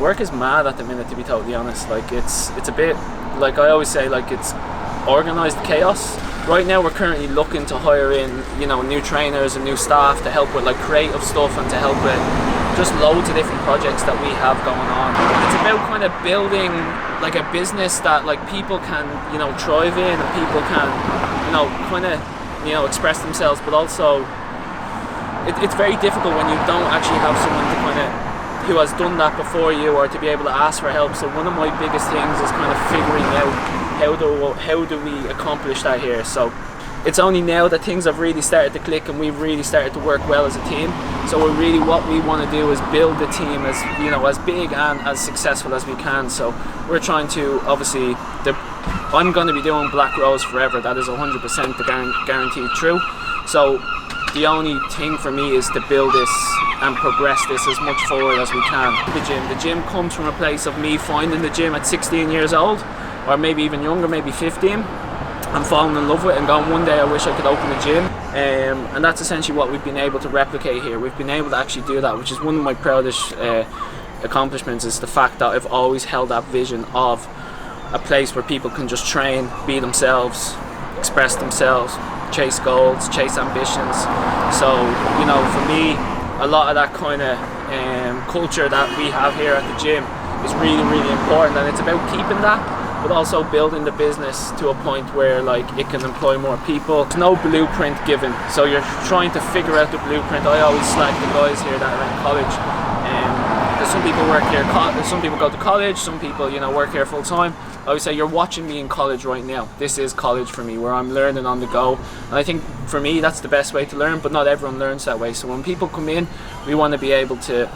Work is mad at the minute, to be totally honest. Like it's a bit, like I always say, like it's organised chaos. Right now we're currently looking to hire in, you know, new trainers and new staff to help with like creative stuff and to help with just loads of different projects that we have going on. It's about kind of building like a business that like people can, you know, thrive in, and people can, you know, kind of, you know, express themselves, but also it's very difficult when you don't actually have someone to kind of who has done that before you, or to be able to ask for help. So one of my biggest things is kind of figuring out how do we accomplish that here. So it's only now that things have really started to click and we've really started to work well as a team. So what we want to do is build the team as, you know, as big and as successful as we can. So we're trying to, obviously, I'm going to be doing Black Rose forever. That is 100% the guaranteed true. So the only thing for me is to build this and progress this as much forward as we can. The gym comes from a place of me finding the gym at 16 years old, or maybe even younger, maybe 15, and falling in love with it and going, one day I wish I could open a gym. And that's essentially what we've been able to replicate here. We've been able to actually do that, which is one of my proudest accomplishments, is the fact that I've always held that vision of a place where people can just train, be themselves, express themselves, chase goals, chase ambitions. So, you know, for me, a lot of that kind of culture that we have here at the gym is really, really important, and it's about keeping that, but also building the business to a point where like it can employ more people. There's no blueprint given, so you're trying to figure out the blueprint. I always slag the guys here that are in college. Some people work here, some people go to college, some people, you know, work here full time. I would say you're watching me in college right now. This is college for me, where I'm learning on the go. And I think for me that's the best way to learn, but not everyone learns that way. So when people come in, we want to be able to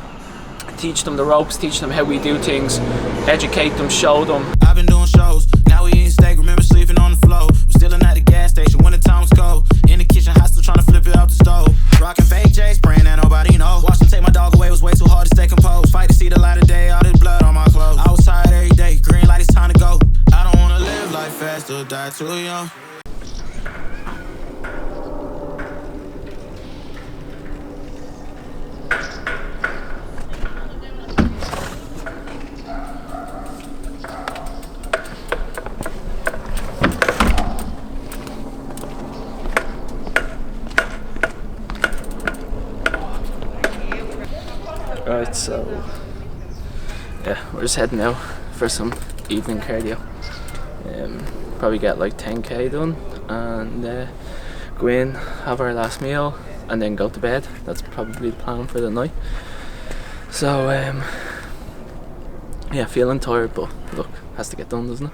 teach them the ropes, teach them how we do things, educate them, show them. I've been doing shows, now we eating steak, remember sleeping on the floor. We're still at the gas station when the time was cold. In the kitchen, hot still trying to flip it out the stove. Rocking fake J's, praying that nobody knows. Watch them take my dog away, was way too hard to stay composed. Fight to see the light of day, all this blood on my clothes. I was tired every day, green light, it's time to go. I don't wanna live life fast or die too young. Right, so yeah, we're just heading out for some evening cardio. Probably get like 10k done and go in, have our last meal, and then go to bed. That's probably the plan for the night. So yeah, feeling tired, but look, has to get done, doesn't it?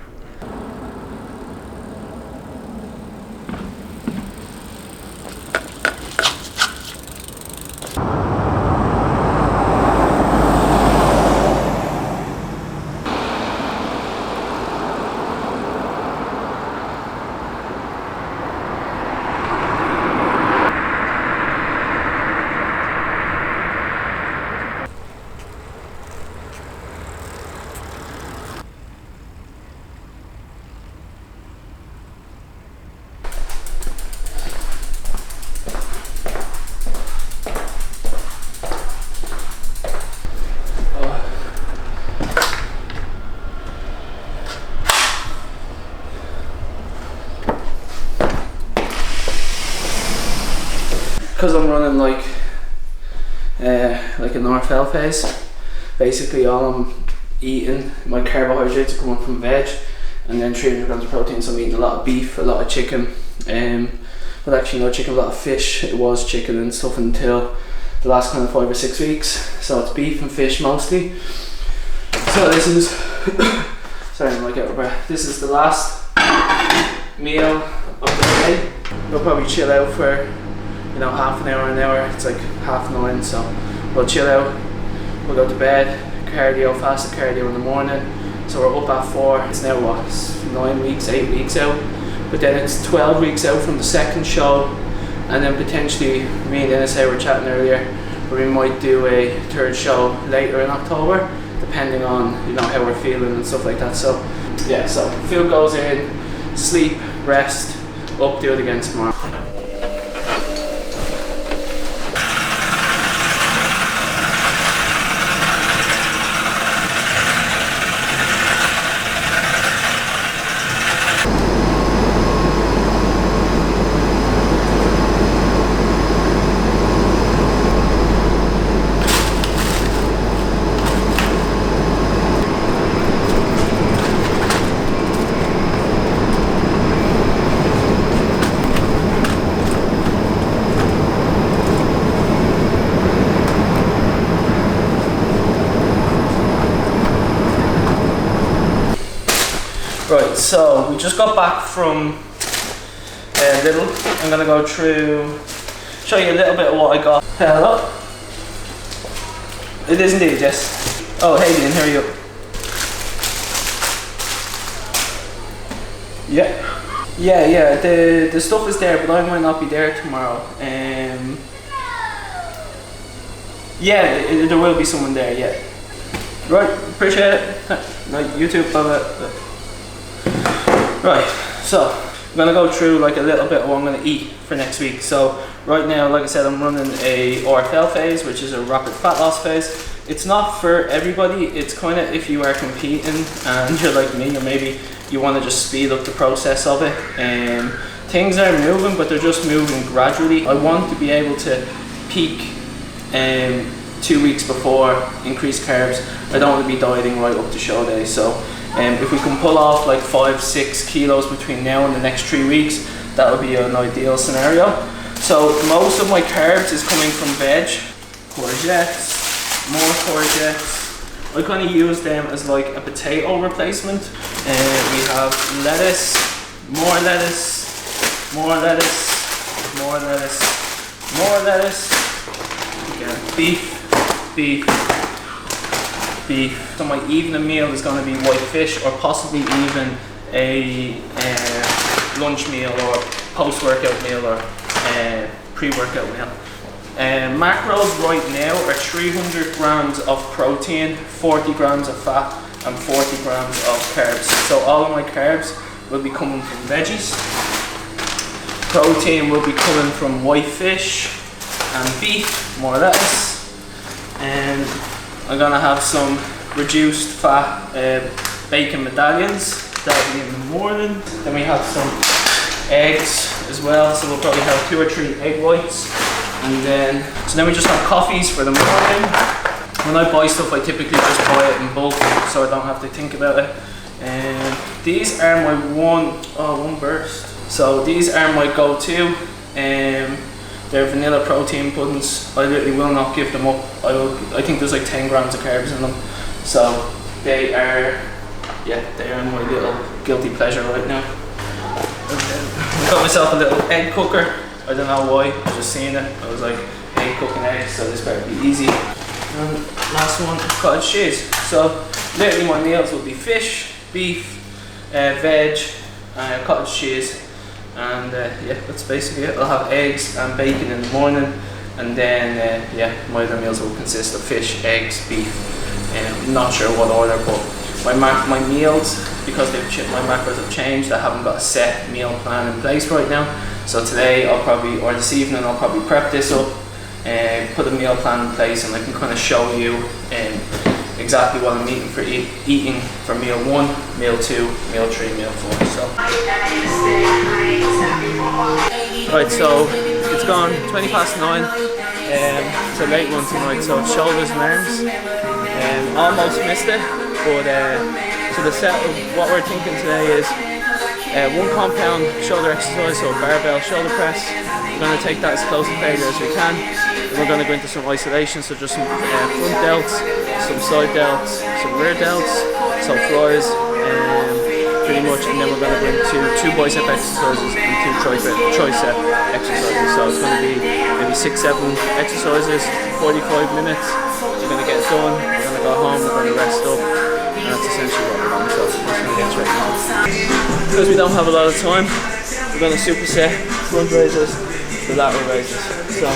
Because I'm running like a North phase, basically all I'm eating, my carbohydrates are coming from veg, and then 300 grams of protein, so I'm eating a lot of beef, a lot of chicken, but actually no chicken, a lot of fish. It was chicken and stuff until the last kind of 5 or 6 weeks, so it's beef and fish mostly. So this is, sorry, I'm like out of breath. This is the last meal of the day. We'll probably chill out for, you know, half an hour, it's like 9:30, so we'll chill out, we'll go to bed, cardio, fasted cardio in the morning, so we're up at 4, it's now what, 9 weeks, 8 weeks out, but then it's 12 weeks out from the second show, and then potentially, me and Dennis were chatting earlier, where we might do a third show later in October, depending on, you know, how we're feeling and stuff like that. So yeah, so field goes in, sleep, rest, up, do it again tomorrow. Right, so we just got back from Little. I'm gonna go through, show you a little bit of what I got. Hello. It is indeed, yes. Oh, hey Ian, here are you. Yeah, the stuff is there, but I might not be there tomorrow. Yeah, there will be someone there, yeah. Right, appreciate it. Right, YouTube, bye bye. Right, so I'm gonna go through like a little bit of what I'm gonna eat for next week. So right now, like I said, I'm running a RFL phase, which is a rapid fat loss phase. It's not for everybody. It's kind of if you are competing and you're like me, or maybe you want to just speed up the process of it. Things are moving, but they're just moving gradually. I want to be able to peak 2 weeks before, increase carbs. I don't want to be dieting right up to show day. So if we can pull off like 5-6 kilos between now and the next 3 weeks, that would be an ideal scenario. So most of my carbs is coming from veg, courgettes, more courgettes. I kind of use them as like a potato replacement. We have lettuce, more lettuce, more lettuce, more lettuce, more lettuce. Again, beef. So my evening meal is going to be white fish, or possibly even a lunch meal, or post-workout meal, or pre-workout meal. Macros right now are 300 grams of protein, 40 grams of fat, and 40 grams of carbs. So all of my carbs will be coming from veggies. Protein will be coming from white fish and beef, more lettuce. And I'm gonna have some reduced fat bacon medallions. That'll be in the morning. Then we have some eggs as well. So we'll probably have 2 or 3 egg whites. And then we just have coffees for the morning. When I buy stuff, I typically just buy it in bulk, so I don't have to think about it. And these are my one burst. So these are my go-to. They're vanilla protein puddings. I literally will not give them up. I think there's like 10 grams of carbs in them. So they are my little guilty pleasure right now. I got myself a little egg cooker. I don't know why, I was just seeing it. I was like, egg cooking eggs, so this better be easy. And last one, cottage cheese. So literally my meals will be fish, beef, veg, cottage cheese. And yeah, that's basically it. I'll have eggs and bacon in the morning, and then my other meals will consist of fish, eggs, beef. I'm not sure what order, but my meals, because my macros have changed, I haven't got a set meal plan in place right now. So today or this evening I'll probably prep this up and put a meal plan in place, and I can kind of show you exactly what I'm eating for meal 1, meal 2, meal 3, meal 4. So. Right, so it's gone 20 past 9. It's a late one tonight, so it's shoulders and arms. Almost missed it, but so the set of what we're thinking today is 1 compound shoulder exercise, so barbell shoulder press. We're going to take that as close to failure as we can. And we're going to go into some isolation, so just some front delts, some side delts, some rear delts, some flies, pretty much. And then we're going to go into 2 bicep exercises and 2 tricep exercises. So it's going to be maybe 6-7 exercises, 45 minutes. We're going to get it done, we're going to go home, we're going to rest up. And that's essentially what we're doing, so that's going to get straight into. Because we don't have a lot of time, we're going to superset front raises to lateral raises. So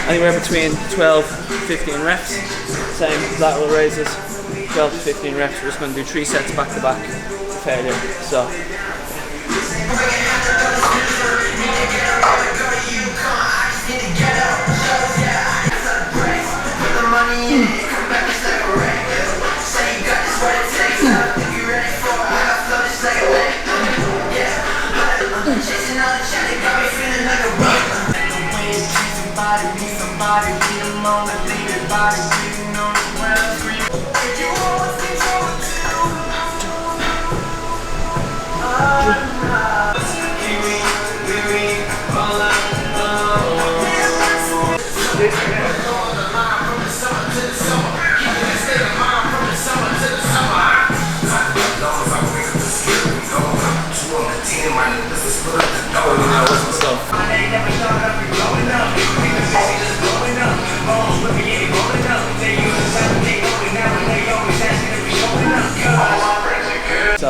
anywhere between 12-15 reps, same lateral raises, 12 to 15 reps. We're just going to do 3 sets back to back to failure. So.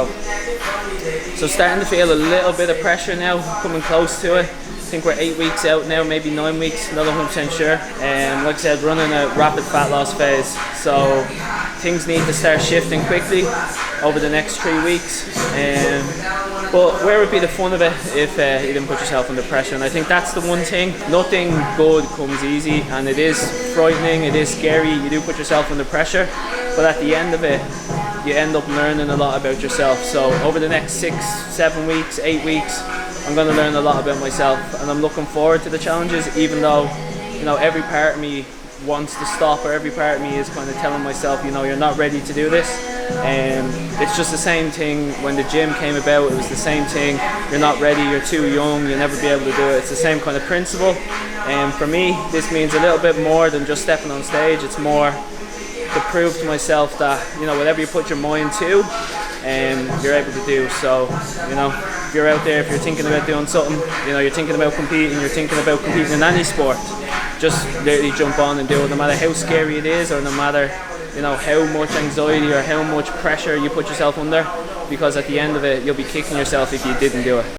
So starting to feel a little bit of pressure now, coming close to it. I think we're 8 weeks out now, maybe 9 weeks, not 100% sure. And like I said, running a rapid fat loss phase. So things need to start shifting quickly over the next 3 weeks. But where would be the fun of it if you didn't put yourself under pressure? And I think that's the one thing. Nothing good comes easy, and it is frightening, it is scary. You do put yourself under pressure, but at the end of it, you end up learning a lot about yourself. So over the next 6, 7 weeks, 8 weeks, I'm going to learn a lot about myself, and I'm looking forward to the challenges, even though, you know, every part of me wants to stop, or every part of me is kind of telling myself, you know, you're not ready to do this. And it's just the same thing when the gym came about. It was the same thing. You're not ready, you're too young, you'll never be able to do it. It's the same kind of principle. And for me, this means a little bit more than just stepping on stage. It's more to prove to myself that, you know, whatever you put your mind to, you're able to do. So, you know, if you're out there, if you're thinking about doing something, you know, you're thinking about competing, you're thinking about competing in any sport, just literally jump on and do it, no matter how scary it is, or no matter, you know, how much anxiety or how much pressure you put yourself under, because at the end of it, you'll be kicking yourself if you didn't do it.